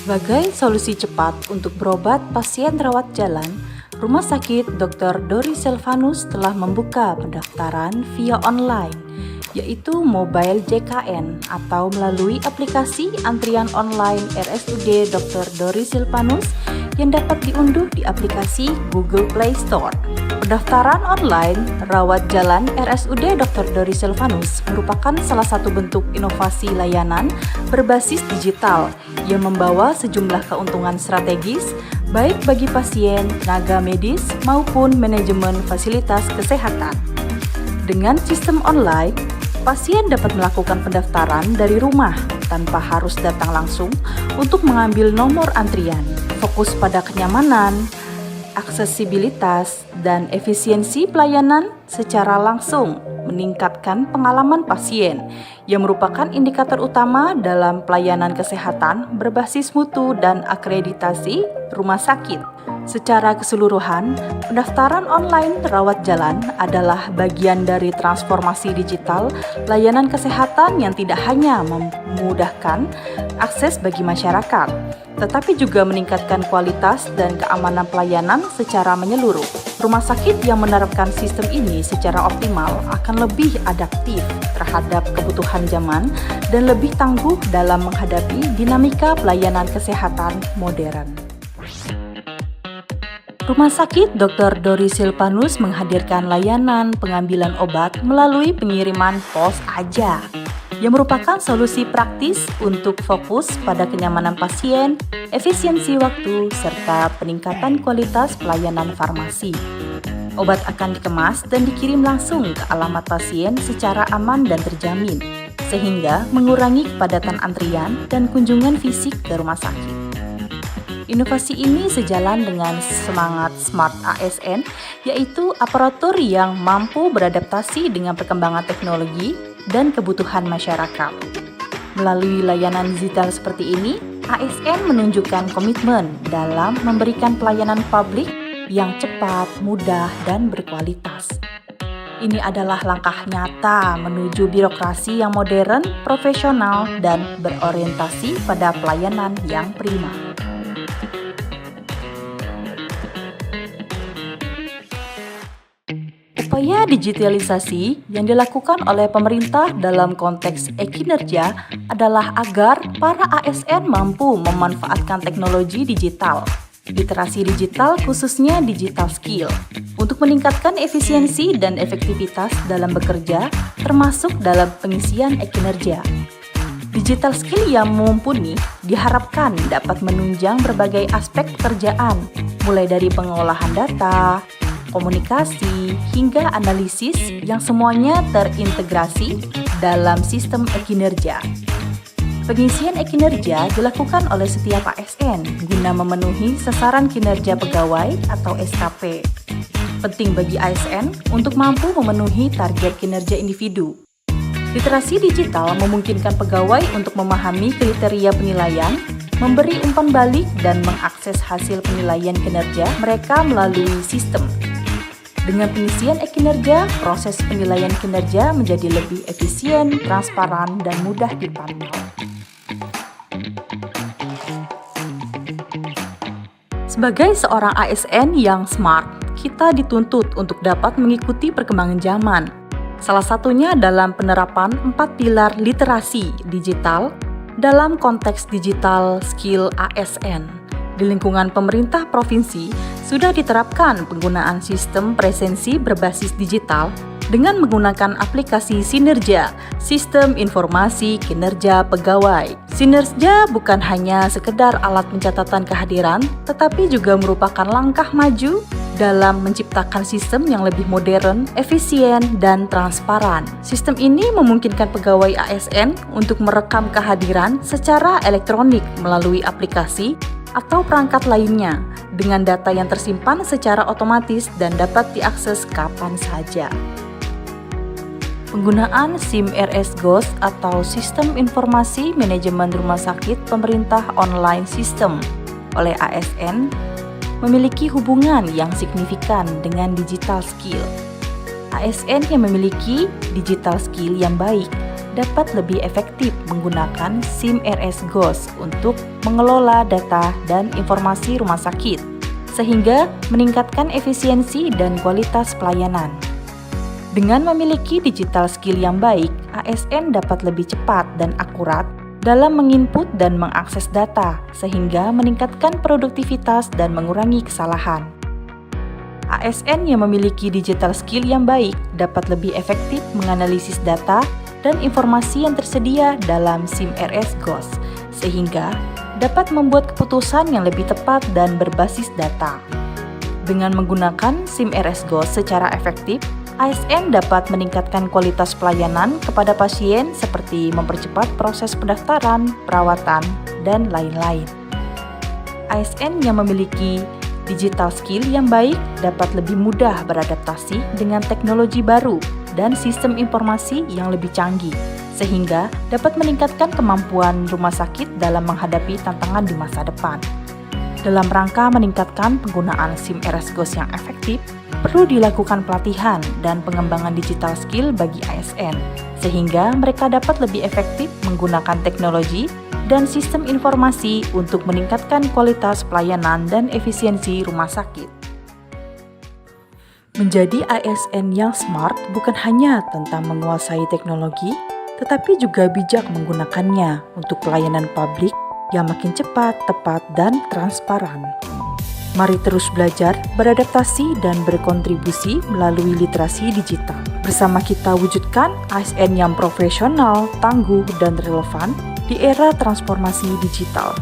Sebagai solusi cepat untuk berobat pasien rawat jalan, Rumah Sakit Dr. Dori Silvanus telah membuka pendaftaran via online, yaitu Mobile JKN atau melalui aplikasi antrian online RSUD Dr. Dori Silvanus yang dapat diunduh di aplikasi Google Play Store. Pendaftaran online rawat jalan RSUD Dr. Dori Silvanus merupakan salah satu bentuk inovasi layanan berbasis digital yang membawa sejumlah keuntungan strategis baik bagi pasien, tenaga medis, maupun manajemen fasilitas kesehatan. Dengan sistem online, pasien dapat melakukan pendaftaran dari rumah tanpa harus datang langsung untuk mengambil nomor antrian. Fokus pada kenyamanan, aksesibilitas, dan efisiensi pelayanan secara langsung meningkatkan pengalaman pasien yang merupakan indikator utama dalam pelayanan kesehatan berbasis mutu dan akreditasi rumah sakit. Secara keseluruhan, pendaftaran online rawat jalan adalah bagian dari transformasi digital layanan kesehatan yang tidak hanya memudahkan akses bagi masyarakat, tetapi juga meningkatkan kualitas dan keamanan pelayanan secara menyeluruh. Rumah sakit yang menerapkan sistem ini secara optimal akan lebih adaptif terhadap kebutuhan zaman dan lebih tangguh dalam menghadapi dinamika pelayanan kesehatan modern. Rumah Sakit Dr. Dori Silvanus menghadirkan layanan pengambilan obat melalui pengiriman pos aja, yang merupakan solusi praktis untuk fokus pada kenyamanan pasien, efisiensi waktu, serta peningkatan kualitas pelayanan farmasi. Obat akan dikemas dan dikirim langsung ke alamat pasien secara aman dan terjamin, sehingga mengurangi kepadatan antrian dan kunjungan fisik ke rumah sakit. Inovasi ini sejalan dengan semangat Smart ASN, yaitu aparatur yang mampu beradaptasi dengan perkembangan teknologi dan kebutuhan masyarakat. Melalui layanan digital seperti ini, ASN menunjukkan komitmen dalam memberikan pelayanan publik yang cepat, mudah, dan berkualitas. Ini adalah langkah nyata menuju birokrasi yang modern, profesional, dan berorientasi pada pelayanan yang prima. Upaya digitalisasi yang dilakukan oleh pemerintah dalam konteks e-kinerja adalah agar para ASN mampu memanfaatkan teknologi digital, literasi digital khususnya digital skill, untuk meningkatkan efisiensi dan efektivitas dalam bekerja, termasuk dalam pengisian e-kinerja. Digital skill yang mumpuni diharapkan dapat menunjang berbagai aspek pekerjaan, mulai dari pengolahan data, komunikasi, hingga analisis yang semuanya terintegrasi dalam sistem e-kinerja. Pengisian e-kinerja dilakukan oleh setiap ASN guna memenuhi sasaran kinerja pegawai atau SKP. Penting bagi ASN untuk mampu memenuhi target kinerja individu. Literasi digital memungkinkan pegawai untuk memahami kriteria penilaian, memberi umpan balik, dan mengakses hasil penilaian kinerja mereka melalui sistem. Dengan pengisian e-kinerja, proses penilaian kinerja menjadi lebih efisien, transparan, dan mudah dipantau. Sebagai seorang ASN yang smart, kita dituntut untuk dapat mengikuti perkembangan zaman. Salah satunya dalam penerapan 4 pilar literasi digital dalam konteks digital skill ASN. Di lingkungan pemerintah provinsi, sudah diterapkan penggunaan sistem presensi berbasis digital dengan menggunakan aplikasi Sinerja, Sistem Informasi Kinerja Pegawai. Sinerja bukan hanya sekedar alat pencatatan kehadiran, tetapi juga merupakan langkah maju dalam menciptakan sistem yang lebih modern, efisien, dan transparan. Sistem ini memungkinkan pegawai ASN untuk merekam kehadiran secara elektronik melalui aplikasi atau perangkat lainnya dengan data yang tersimpan secara otomatis dan dapat diakses kapan saja. Penggunaan SIM RS Ghost atau Sistem Informasi Manajemen Rumah Sakit Pemerintah Online System oleh ASN memiliki hubungan yang signifikan dengan digital skill. ASN yang memiliki digital skill yang baik dapat lebih efektif menggunakan SIM RS GOS untuk mengelola data dan informasi rumah sakit, sehingga meningkatkan efisiensi dan kualitas pelayanan. Dengan memiliki digital skill yang baik, ASN dapat lebih cepat dan akurat dalam menginput dan mengakses data, sehingga meningkatkan produktivitas dan mengurangi kesalahan. ASN yang memiliki digital skill yang baik dapat lebih efektif menganalisis data dan informasi yang tersedia dalam SIM RS GOS, sehingga dapat membuat keputusan yang lebih tepat dan berbasis data. Dengan menggunakan SIM RS GOS secara efektif, ASN dapat meningkatkan kualitas pelayanan kepada pasien seperti mempercepat proses pendaftaran, perawatan, dan lain-lain. ASN yang memiliki digital skill yang baik dapat lebih mudah beradaptasi dengan teknologi baru dan sistem informasi yang lebih canggih, sehingga dapat meningkatkan kemampuan rumah sakit dalam menghadapi tantangan di masa depan. Dalam rangka meningkatkan penggunaan SIM RS GOS yang efektif, perlu dilakukan pelatihan dan pengembangan digital skill bagi ASN, sehingga mereka dapat lebih efektif menggunakan teknologi dan sistem informasi untuk meningkatkan kualitas pelayanan dan efisiensi rumah sakit. Menjadi ASN yang smart bukan hanya tentang menguasai teknologi, tetapi juga bijak menggunakannya untuk pelayanan publik yang makin cepat, tepat, dan transparan. Mari terus belajar, beradaptasi, dan berkontribusi melalui literasi digital. Bersama kita wujudkan ASN yang profesional, tangguh, dan relevan di era transformasi digital.